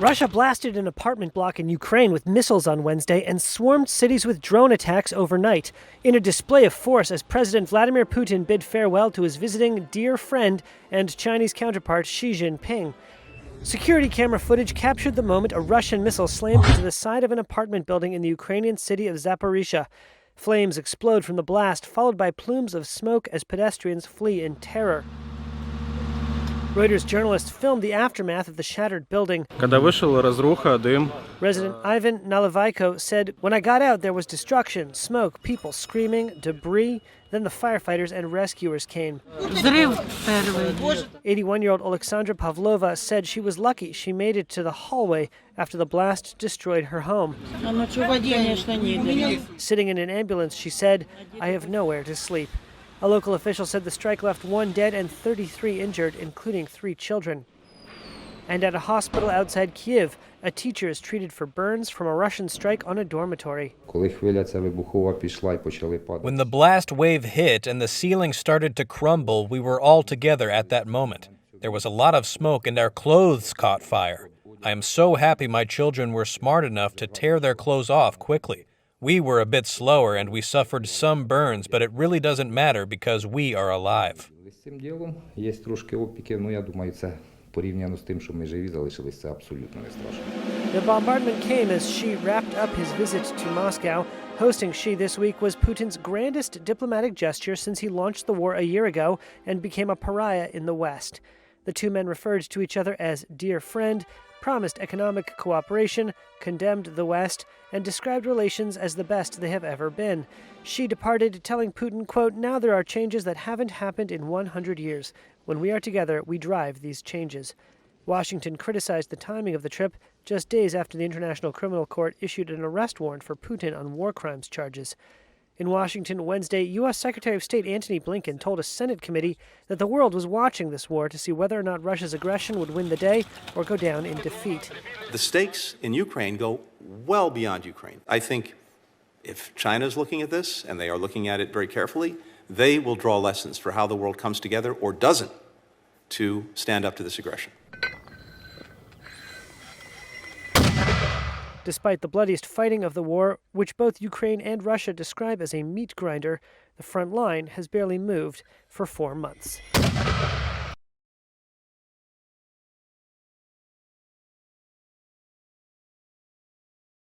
Russia blasted an apartment block in Ukraine with missiles on Wednesday and swarmed cities with drone attacks overnight, in a display of force as President Vladimir Putin bid farewell to his visiting dear friend and Chinese counterpart Xi Jinping. Security camera footage captured the moment a Russian missile slammed into the side of an apartment building in the Ukrainian city of Zaporizhia. Flames explode from the blast, followed by plumes of smoke as pedestrians flee in terror. Reuters journalists filmed the aftermath of the shattered building. Resident Ivan Nalivaiko said, "When I got out, there was destruction, smoke, people screaming, debris. Then the firefighters and rescuers came." 81-year-old Alexandra Pavlova said she was lucky she made it to the hallway after the blast destroyed her home. Sitting in an ambulance, she said, "I have nowhere to sleep." A local official said the strike left 1 dead and 33 injured, including 3 children. And at a hospital outside Kyiv, a teacher is treated for burns from a Russian strike on a dormitory. When the blast wave hit and the ceiling started to crumble, we were all together at that moment. There was a lot of smoke and our clothes caught fire. I am so happy my children were smart enough to tear their clothes off quickly. We were a bit slower and we suffered some burns, but it really doesn't matter because we are alive. The bombardment came as Xi wrapped up his visit to Moscow. Hosting Xi this week was Putin's grandest diplomatic gesture since he launched the war a year ago and became a pariah in the West. The two men referred to each other as dear friend, promised economic cooperation, condemned the West, and described relations as the best they have ever been. Xi departed, telling Putin, quote, "Now there are changes that haven't happened in 100 years. When we are together, we drive these changes." Washington criticized the timing of the trip just days after the International Criminal Court issued an arrest warrant for Putin on war crimes charges. In Washington Wednesday, U.S. Secretary of State Antony Blinken told a Senate committee that the world was watching this war to see whether or not Russia's aggression would win the day or go down in defeat. The stakes in Ukraine go well beyond Ukraine. I think if China is looking at this, and they are looking at it very carefully, they will draw lessons for how the world comes together or doesn't to stand up to this aggression. Despite the bloodiest fighting of the war, which both Ukraine and Russia describe as a meat grinder, the front line has barely moved for 4 months.